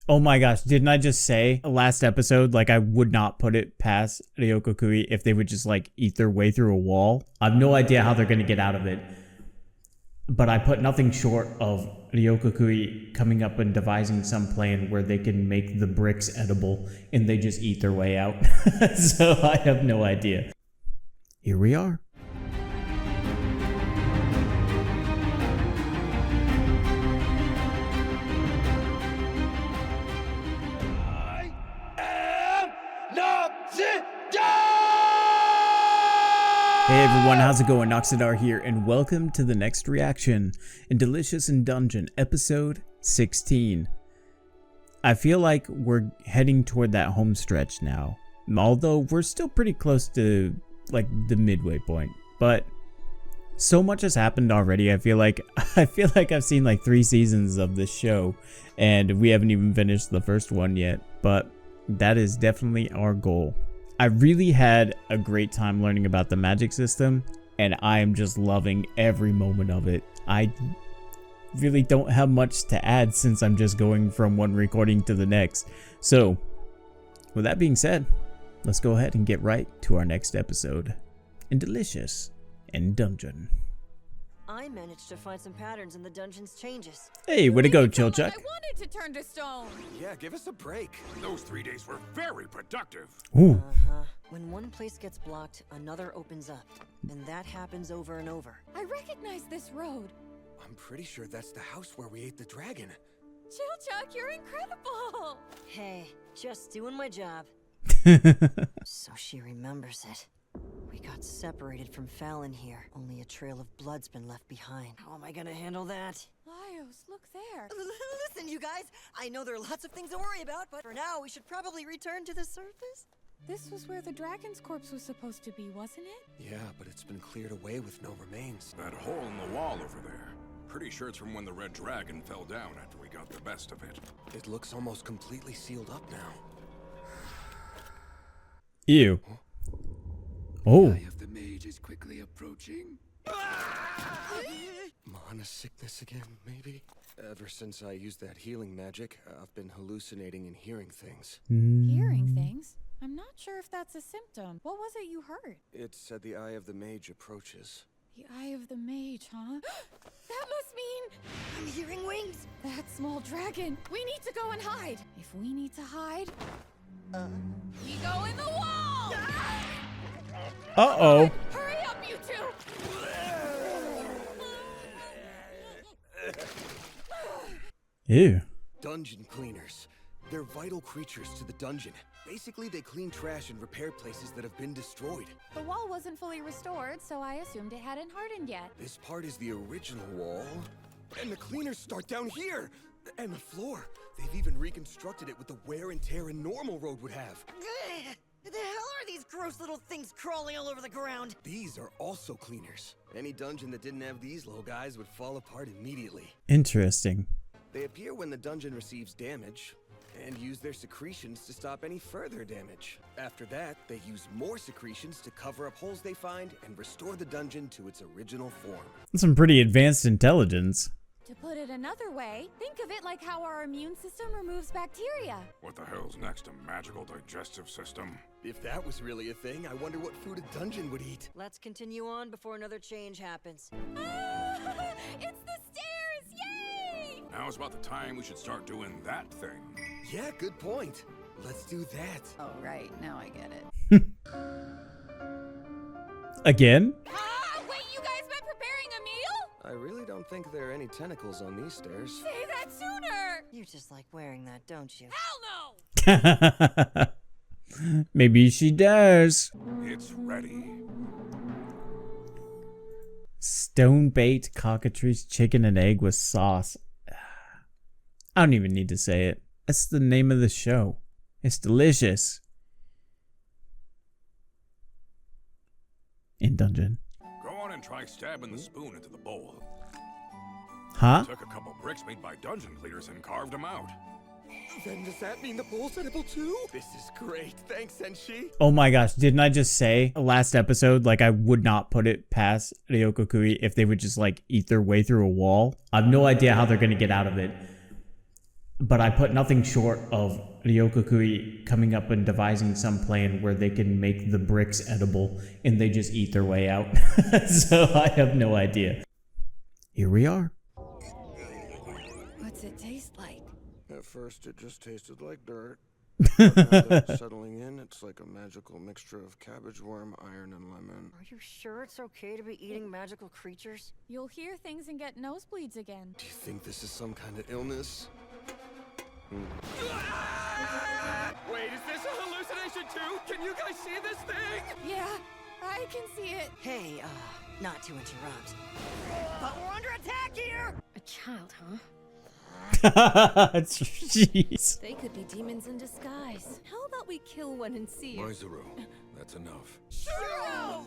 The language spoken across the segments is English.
Oh my gosh, didn't I just say last episode, like, I would not put it past Ryokokui if they would just, like, eat their way through a wall? I have no idea how they're going to get out of it. But I put nothing short of Ryokokui coming up and devising some plan where they can make the bricks edible and they just eat their way out. So I have no idea. Here we are. Hey everyone, how's it going? Noxidar here, and welcome to the next reaction in Delicious in Dungeon, episode 16. I feel like we're heading toward that home stretch now, although we're still pretty close to, like, the midway point. But so much has happened already. I feel like I've seen like 3 seasons of this show, and we haven't even finished the first one yet. But that is definitely our goal. I really had a great time learning about the magic system, and I am just loving every moment of it. I really don't have much to add since I'm just going from one recording to the next. So, with that being said, let's go ahead and get right to our next episode in Delicious in Dungeon. I managed to find some patterns in the dungeon's changes. Hey, way to go, Chillchuck. I wanted to turn to stone. Yeah, give us a break. Those 3 days were very productive. Ooh. When one place gets blocked, another opens up. And that happens over and over. I recognize this road. I'm pretty sure that's the house where we ate the dragon. Chillchuck, you're incredible. Hey, just doing my job. So she remembers it. We got separated from Falin here. Only a trail of blood's been left behind. How am I gonna handle that? Laios, look there. Listen, you guys. I know there are lots of things to worry about, but for now, we should probably return to the surface. This was where the dragon's corpse was supposed to be, wasn't it? Yeah, but it's been cleared away with no remains. That hole in the wall over there. Pretty sure it's from when the red dragon fell down after we got the best of it. It looks almost completely sealed up now. Ew. Oh. The eye of the mage is quickly approaching. Mana sickness again, maybe? Ever since I used that healing magic, I've been hallucinating and hearing things. Hearing things? I'm not sure if that's a symptom. What was it you heard? It said the eye of the mage approaches. The eye of the mage, huh? That must mean I'm hearing wings. that small dragon. We need to go and hide. If we need to hide, we go in the wall. Uh-oh. Hurry up, you two. Ew. Dungeon cleaners. They're vital creatures to the dungeon. Basically, they clean trash and repair places that have been destroyed. The wall wasn't fully restored, so I assumed it hadn't hardened yet. This part is the original wall. And the cleaners start down here! And the floor. They've even reconstructed it with the wear and tear a normal road would have. The hell are these gross little things crawling all over the ground? These are also cleaners. Any dungeon that didn't have these little guys would fall apart immediately. Interesting. They appear when the dungeon receives damage, and use their secretions to stop any further damage. After that, they use more secretions to cover up holes they find and restore the dungeon to its original form. That's some pretty advanced intelligence. To put it another way, think of it like how our immune system removes bacteria. What the hell's next? A magical digestive system? If that was really a thing, I wonder what food a dungeon would eat. Let's continue on before another change happens. It's the stairs! Yay! Now's about the time we should start doing that thing. Yeah, good point. Let's do that. Oh, right. Now I get it. Again? Wait, you guys been preparing a meal? I really don't think there are any tentacles on these stairs. Say that sooner! You just like wearing that, don't you? Hell no! Maybe she does. It's ready. Stone baked cockatrice chicken and egg with sauce. I don't even need to say it. That's the name of the show. It's delicious. In Dungeon. Go on and try stabbing the spoon into the bowl. Huh? Took a couple bricks made by dungeon cleaners and carved them out. Then does that mean the bowl's edible too? This is great. Thanks, Senshi. Oh my gosh, didn't I just say last episode, like, I would not put it past Ryokokui if they would just, like, eat their way through a wall? I have no idea how they're gonna get out of it. But I put nothing short of Ryokukui coming up and devising some plan where they can make the bricks edible and they just eat their way out. So I have no idea. Here we are. What's it taste like? At first, it just tasted like dirt. But now that it's settling in, it's like a magical mixture of cabbage worm, iron, and lemon. Are you sure it's okay to be eating magical creatures? You'll hear things and get nosebleeds again. Do you think this is some kind of illness? Wait, is this a hallucination too? Can you guys see this thing? Yeah, I can see it. Hey, not to interrupt, but we're under attack here! A child, huh? Jeez. They could be demons in disguise. How about we kill one and see if... Maizuru, that's enough. Shuro!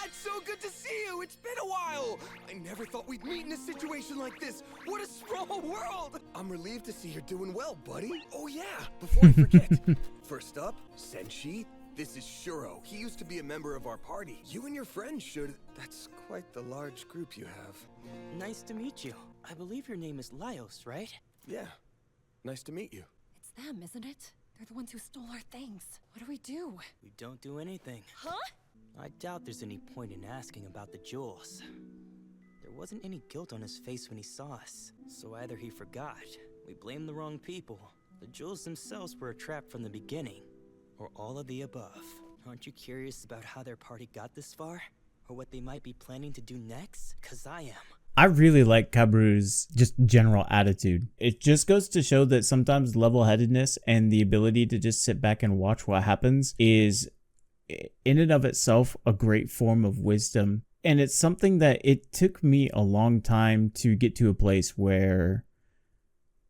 It's so good to see you! It's been a while! I never thought we'd meet in a situation like this! What a small world! I'm relieved to see you're doing well, buddy. Oh yeah, before I forget. First up, Senshi. This is Shuro. He used to be a member of our party. You and your friends should... That's quite the large group you have. Nice to meet you. I believe your name is Laios, right? Yeah. Nice to meet you. It's them, isn't it? They're the ones who stole our things. What do we do? We don't do anything. Huh? I doubt there's any point in asking about the jewels. There wasn't any guilt on his face when he saw us. So either he forgot, we blamed the wrong people, the jewels themselves were a trap from the beginning, or all of the above. Aren't you curious about how their party got this far? Or what they might be planning to do next? 'Cause I am. I really like Kaburu's just general attitude. It just goes to show that sometimes level-headedness and the ability to just sit back and watch what happens is in and of itself a great form of wisdom. And it's something that it took me a long time to get to a place where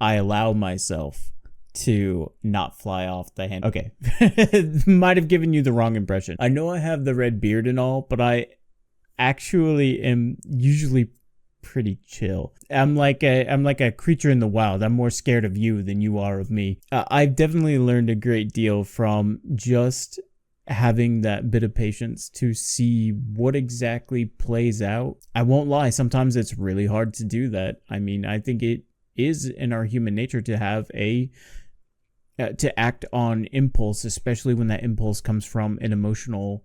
I allow myself to not fly off the handle. Okay, might have given you the wrong impression. I know I have the red beard and all, but I actually am usually pretty chill. I'm like a creature in the wild. I'm more scared of you than you are of me. I've definitely learned a great deal from just having that bit of patience to see what exactly plays out. I won't lie, sometimes it's really hard to do that. I mean, I think it is in our human nature to have to act on impulse, especially when that impulse comes from an emotional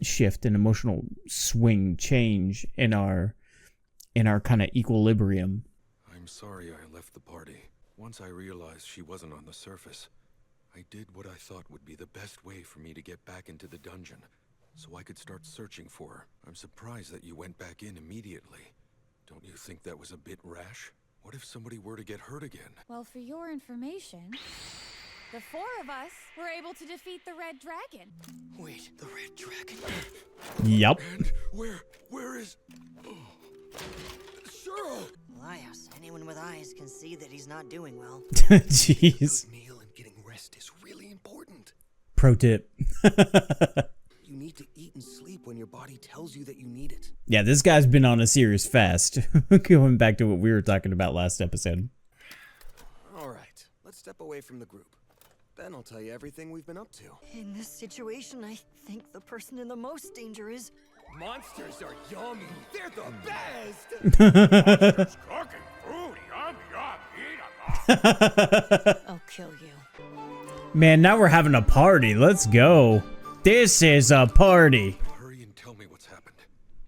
shift, an emotional swing, change in our kind of equilibrium. I'm sorry I left the party. Once I realized she wasn't on the surface, I did what I thought would be the best way for me to get back into the dungeon, so I could start searching for her. I'm surprised that you went back in immediately. Don't you think that was a bit rash? What if somebody were to get hurt again? Well, for your information, the four of us were able to defeat the Red Dragon. Wait, the Red Dragon? Yep. And where is... Oh. Shuro! Laios, anyone with eyes can see that he's not doing well. Jeez. Good meal and getting rest is really important. Pro tip. You need to eat and sleep when your body tells you that you need it. Yeah, this guy's been on a serious fast. Going back to what we were talking about last episode. All right, let's step away from the group. Then I'll tell you everything we've been up to. In this situation, I think the person in the most danger is... Monsters are yummy! They're the best! Cooking food, yum, yum, eat 'em. I'll kill you. Man, now we're having a party. Let's go. This is a party. Hurry and tell me what's happened.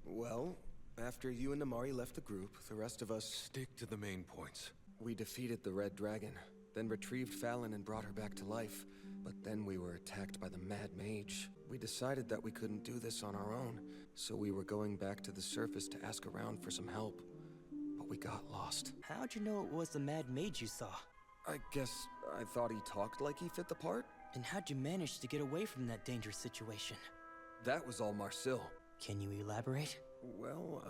Well, after you and Namari left the group, the rest of us... Stick to the main points. We defeated the Red Dragon, then retrieved Falin and brought her back to life. But then we were attacked by the Mad Mage. We decided that we couldn't do this on our own, so we were going back to the surface to ask around for some help. But we got lost. How'd you know it was the Mad Mage you saw? I guess I thought he talked like he fit the part. And how'd you manage to get away from that dangerous situation? That was all Marcel. Can you elaborate? Well,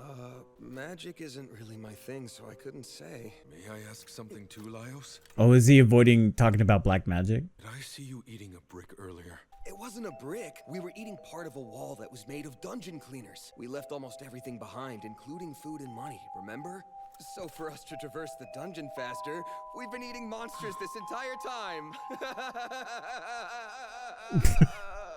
magic isn't really my thing, so I couldn't say. May I ask something too, Laios? Oh, is he avoiding talking about black magic? Did I see you eating a brick earlier? It wasn't a brick. We were eating part of a wall that was made of dungeon cleaners. We left almost everything behind, including food and money, remember? So for us to traverse the dungeon faster, we've been eating monsters this entire time.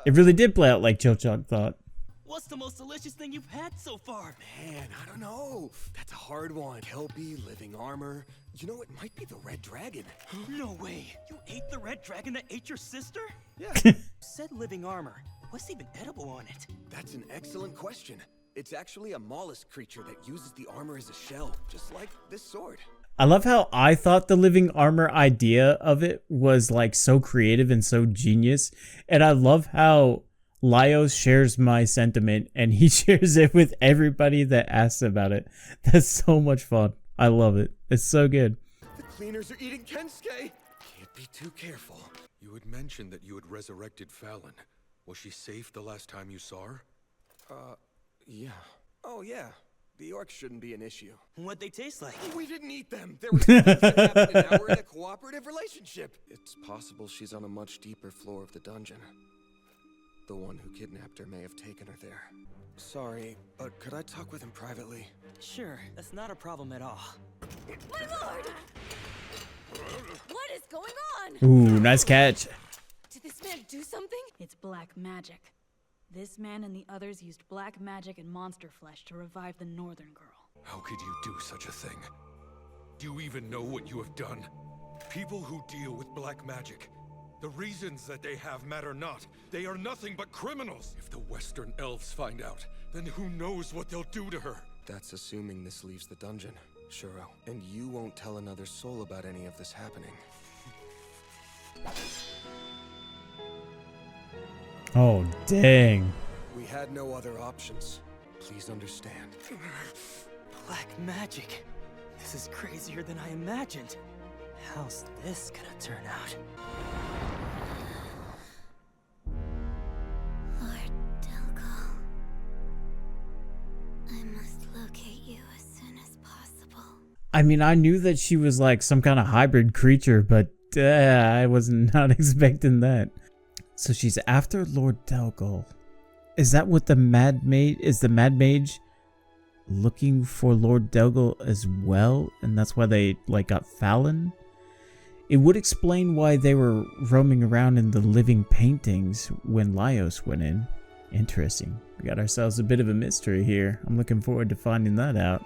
It really did play out like Chochok thought. What's the most delicious thing you've had so far? Man, I don't know. That's a hard one. Kelpie, living armor, You know, it might be the red dragon. No way! You ate the red dragon that ate your sister? Yeah. Said living armor. What's even edible on it? That's an excellent question. It's actually a mollusk creature that uses the armor as a shell, just like this sword. I love how I thought the living armor idea of it was like so creative and so genius. And I love how Laios shares my sentiment and he shares it with everybody that asks about it. That's so much fun. I love it. It's so good. The cleaners are eating Kensuke. Can't be too careful. You had mentioned that you had resurrected Falin. Was she safe the last time you saw her? Yeah. Oh, yeah. The orcs shouldn't be an issue. What'd they taste like? We didn't eat them. There were things that happened, and now we're in a cooperative relationship. It's possible she's on a much deeper floor of the dungeon. The one who kidnapped her may have taken her there. Sorry, but could I talk with him privately? Sure, that's not a problem at all. My lord! What is going on? Ooh, nice catch. Did this man do something? It's black magic. This man and the others used black magic and monster flesh to revive the northern girl. How could you do such a thing? Do you even know what you have done? People who deal with black magic, the reasons that they have matter not. They are nothing but criminals. If the Western elves find out, then who knows what they'll do to her? That's assuming this leaves the dungeon, Shuro. And you won't tell another soul about any of this happening. Oh, dang. We had no other options. Please understand. Black magic. This is crazier than I imagined. How's this gonna turn out? Lord Delgal, I must locate you as soon as possible. I mean, I knew that she was like some kind of hybrid creature, but I was not expecting that. So she's after Lord Delgal. Is that what the Mad Mage is? The Mad Mage looking for Lord Delgal as well, and that's why they like got Falin? It would explain why they were roaming around in the living paintings when Laios went in. Interesting. We got ourselves a bit of a mystery here. I'm looking forward to finding that out.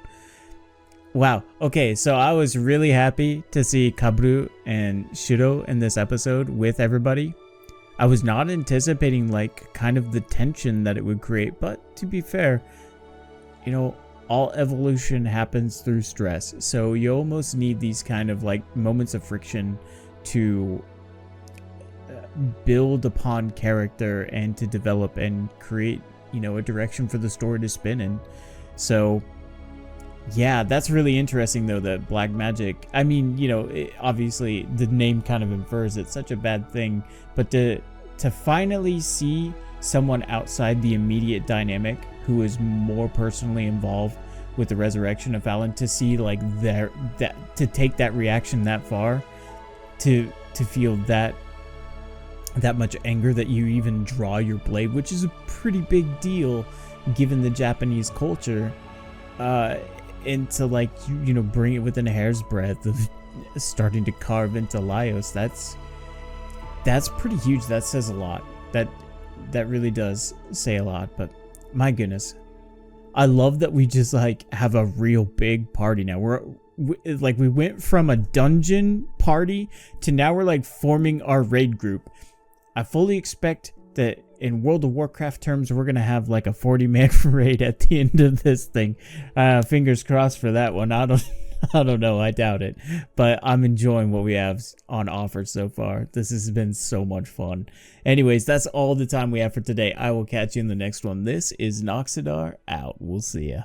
Wow. Okay, so I was really happy to see Kabru and Shuro in this episode with everybody. I was not anticipating like kind of the tension that it would create, but to be fair, you know, all evolution happens through stress. So you almost need these kind of like moments of friction to build upon character and to develop and create, you know, a direction for the story to spin in. So yeah, that's really interesting though, that black magic. I mean, you know, obviously the name kind of infers it's such a bad thing, but to finally see someone outside the immediate dynamic who is more personally involved with the resurrection of Falin, to see like to take that reaction that far, to feel that much anger that you even draw your blade, which is a pretty big deal given the Japanese culture, and to like you know bring it within a hair's breadth of starting to carve into Laios, that's pretty huge. That says a lot. That really does say a lot. But my goodness, I love that we just like have a real big party now. We went from a dungeon party to now we're like forming our raid group. I fully expect that in World of Warcraft terms, we're gonna have like a 40-man raid at the end of this thing. Fingers crossed for that one. I don't know. I doubt it. But I'm enjoying what we have on offer so far. This has been so much fun. Anyways, that's all the time we have for today. I will catch you in the next one. This is Noxidar out. We'll see ya.